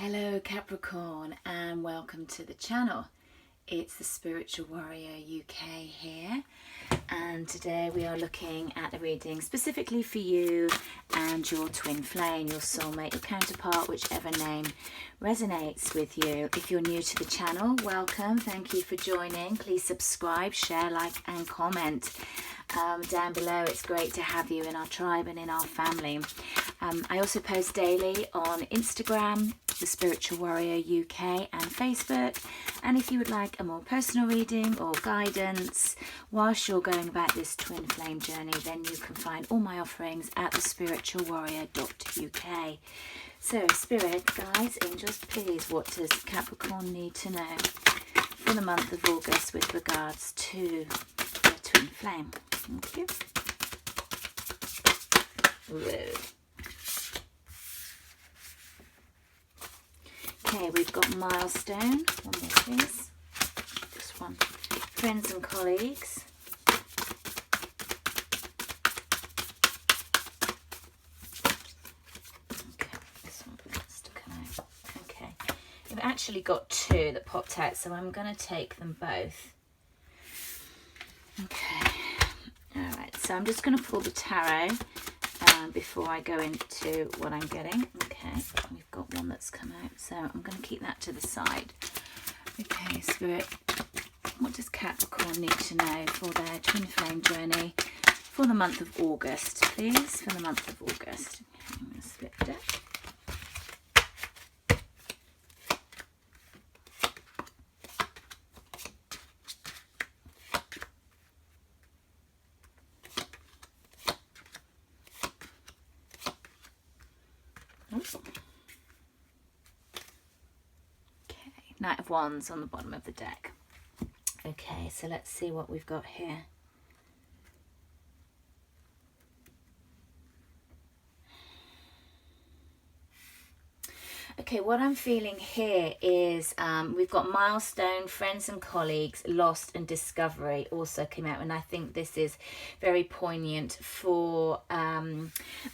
Hello Capricorn and welcome to the channel. It's the Spiritual Warrior UK here, and today we are looking at a reading specifically for you and your twin flame, your soulmate, your counterpart, whichever name resonates with you. If you're new to the channel, welcome. Thank you for joining. Please subscribe, share, like and comment down below. It's great to have you in our tribe and in our family. I also post daily on Instagram, the Spiritual Warrior UK, and Facebook. And if you would like a more personal reading or guidance whilst you're going about this twin flame journey, then you can find all my offerings at thespiritualwarrior.uk. So Spirit, guides, angels, please, what does Capricorn need to know for the month of August with regards to the twin flame? Thank you. Whoa. Okay, we've got milestone. One more, please. Just one. Friends and colleagues. Okay, this one has to come out. Okay, we've actually got two that popped out, so I'm going to take them both. Okay. Alright, so I'm just going to pull the tarot before I go into what I'm getting. Okay, we've got one that's come out, so I'm going to keep that to the side. Okay, Spirit, what does Capricorn need to know for their twin flame journey for the month of August, please? For the month of August. Okay, I'm going to split the deck. Okay, Knight of Wands on the bottom of the deck. Okay, so let's see what we've got here. Okay, what I'm feeling here is we've got milestone, friends and colleagues, lost and discovery also came out, and I think this is very poignant for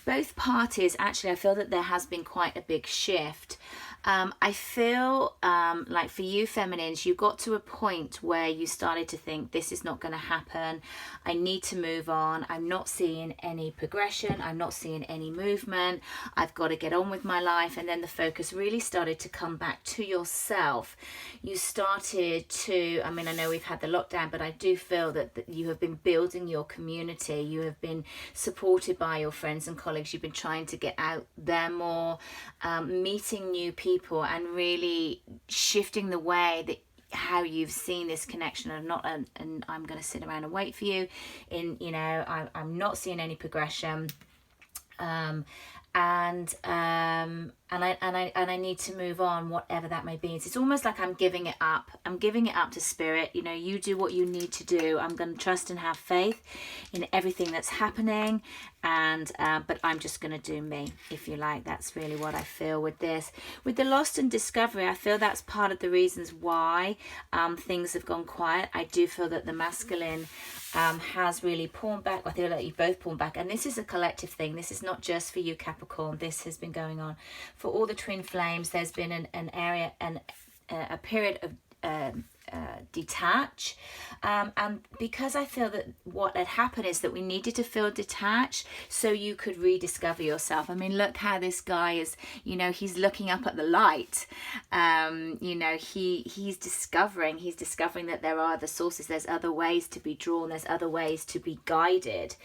both parties. Actually, I feel that there has been quite a big shift. I feel like for you feminines, you got to a point where you started to think, this is not going to happen. I need to move on. I'm not seeing any progression. I'm not seeing any movement. I've got to get on with my life. And then the focus really started to come back to yourself. You started to, I mean, I know we've had the lockdown, but I do feel that you have been building your community. You have been supported by your friends and colleagues. You've been trying to get out there more, meeting new people, and really shifting the way that how you've seen this connection, and not and I'm going to sit around and wait for you. In I'm not seeing any progression, and I need to move on, whatever that may be. It's almost like I'm giving it up. I'm giving it up to Spirit. You know, you do what you need to do. I'm going to trust and have faith in everything that's happening, and but I'm just going to do me, if you like. That's really what I feel with this. With the lost and discovery, I feel that's part of the reasons why things have gone quiet. I do feel that the masculine has really pawned back. I feel like you've both pawned back, and this is a collective thing. This is not just for you, Capricorn. This has been going on for all the twin flames. There's been an area and a period of detach, and because I feel that what had happened is that we needed to feel detached so you could rediscover yourself. I mean, look how this guy is, you know, he's looking up at the light. You know, he's discovering that there are other sources, there's other ways to be drawn, there's other ways to be guided.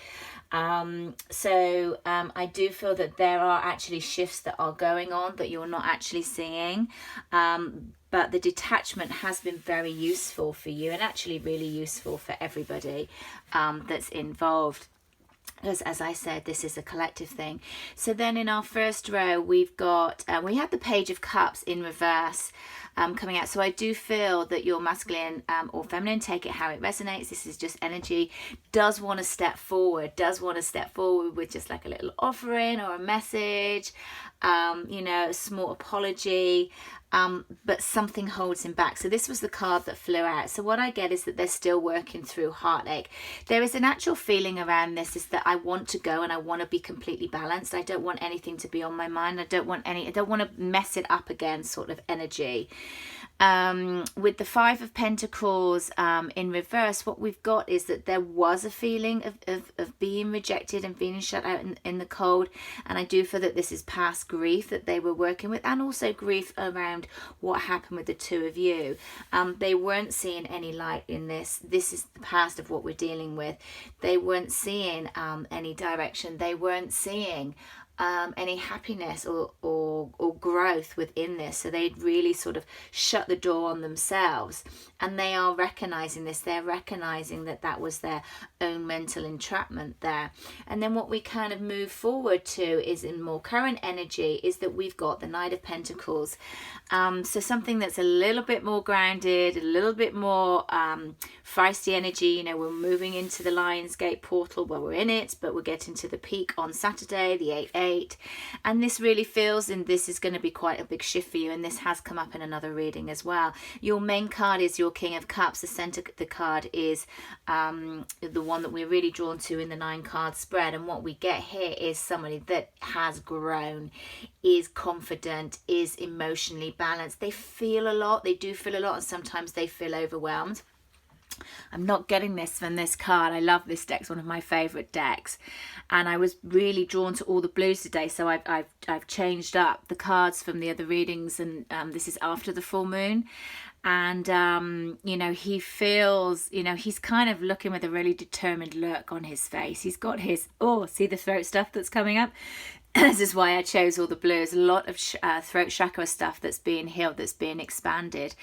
So I do feel that there are actually shifts that are going on that you're not actually seeing, but the detachment has been very useful for you, and actually really useful for everybody that's involved. Because, as I said, this is a collective thing. So then in our first row, we've got, we had the Page of Cups in reverse coming out. So I do feel that your masculine or feminine, take it how it resonates. This is just energy, does want to step forward with just like a little offering or a message. you know, a small apology, but something holds him back. So this was the card that flew out. So what I get is that they're still working through heartache. There is a natural feeling around this, is that I want to go and I want to be completely balanced. I don't want anything to be on my mind. I don't want to mess it up again, sort of energy. With the Five of Pentacles in reverse, what we've got is that there was a feeling of being rejected and being shut out in the cold. And I do feel that this is past grief that they were working with, and also grief around what happened with the two of you. They weren't seeing any light in this. This is the past of what we're dealing with. They weren't seeing any direction. They weren't seeing any happiness or growth within this. So they'd really sort of shut the door on themselves, and they are recognizing this. They're recognizing that that was their own mental entrapment there. And then what we kind of move forward to is, in more current energy, is that we've got the Knight of Pentacles. So something that's a little bit more grounded, a little bit more feisty energy. You know, we're moving into the Lionsgate portal. Well, we're in it, but we're getting to the peak on Saturday, the 8/8. And this really feels, and this is going to be quite a big shift for you, and this has come up in another reading as well. Your main card is your King of Cups. The center of the card is the one that we're really drawn to in the 9-card spread. And what we get here is somebody that has grown, is confident, is emotionally balanced. They feel a lot. They do feel a lot, and sometimes they feel overwhelmed. I'm not getting this from this card. I love this deck. It's one of my favorite decks, and I was really drawn to all the blues today, so I've changed up the cards from the other readings, and this is after the full moon. And you know, he feels, you know, he's kind of looking with a really determined look on his face. He's got his, oh, see the throat stuff that's coming up? This is why I chose all the blues. A lot of throat chakra stuff that's being healed, that's being expanded.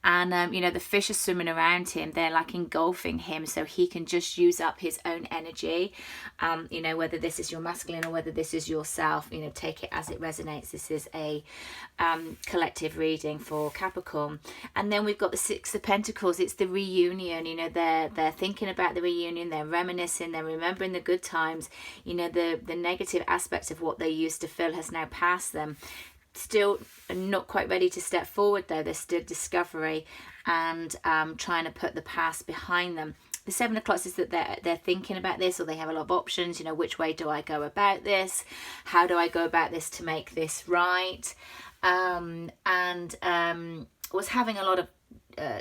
And, you know, the fish are swimming around him. They're like engulfing him, so he can just use up his own energy. You know, whether this is your masculine or whether this is yourself, you know, take it as it resonates. This is a collective reading for Capricorn. And then we've got the Six of Pentacles. It's the reunion. You know, they're thinking about the reunion. They're reminiscing. They're remembering the good times. You know, the negative aspects of what they used to feel has now passed them. Still not quite ready to step forward though. There's still discovery and trying to put the past behind them. The 7 of Clutches is that they're thinking about this, or they have a lot of options. You know, which way do I go about this? How do I go about this to make this right? And was having a lot of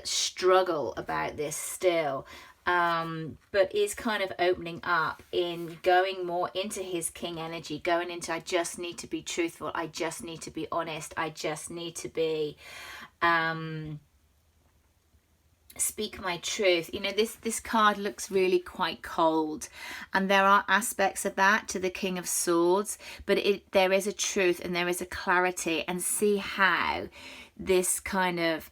struggle about this still. But is kind of opening up in going more into his king energy, going into, I just need to be truthful, I just need to be honest, I just need to be speak my truth. You know, this card looks really quite cold, and there are aspects of that to the King of Swords, but there is a truth and there is a clarity. And see how this kind of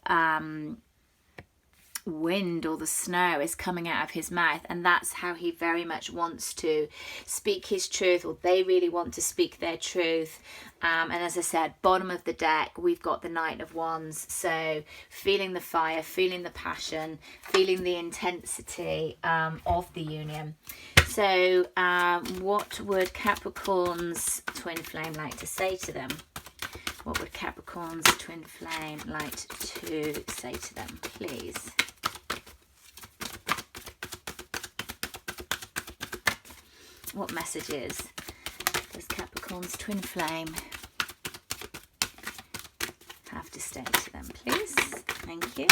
wind or the snow is coming out of his mouth, and that's how he very much wants to speak his truth, or they really want to speak their truth. And as I said, bottom of the deck, we've got the Knight of Wands. So feeling the fire, feeling the passion, feeling the intensity of the union. So what would Capricorn's twin flame like to say to them? What would Capricorn's twin flame like to say to them, please? What messages does Capricorn's twin flame have to say to them, please? Thank you.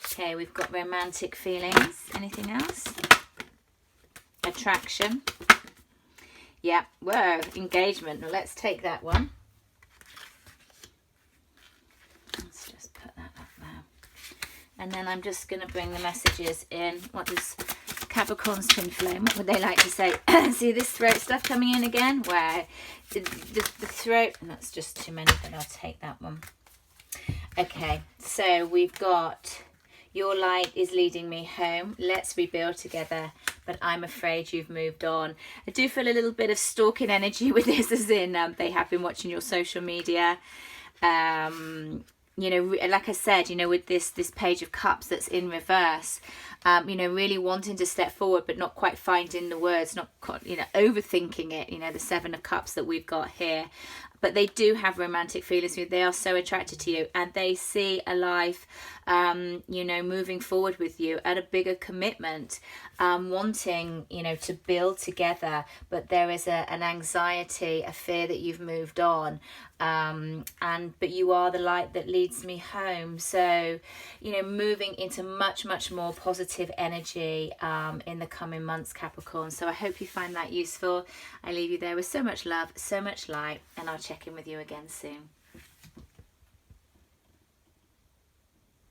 Okay, we've got romantic feelings. Anything else? Attraction. Yeah, whoa, engagement. Well, let's take that one. Let's just put that up there. And then I'm just going to bring the messages in. What does Capricorn's twin flame, what would they like to say? See this throat stuff coming in again? Where the throat, and that's just too many, but I'll take that one. Okay, so we've got, your light is leading me home. Let's rebuild together, but I'm afraid you've moved on. I do feel a little bit of stalking energy with this, as in they have been watching your social media. you know, like I said, you know, with this Page of Cups that's in reverse, you know, really wanting to step forward but not quite finding the words, not quite, you know, overthinking it, you know, the Seven of Cups that we've got here. But they do have romantic feelings for you. They are so attracted to you, and they see a life, you know, moving forward with you at a bigger commitment, wanting, you know, to build together. But there is an anxiety, a fear that you've moved on, but you are the light that leads me home. So, you know, moving into much more positive energy in the coming months, Capricorn. So I hope you find that useful. I leave you there with so much love, so much light, and I'll check in with you again soon.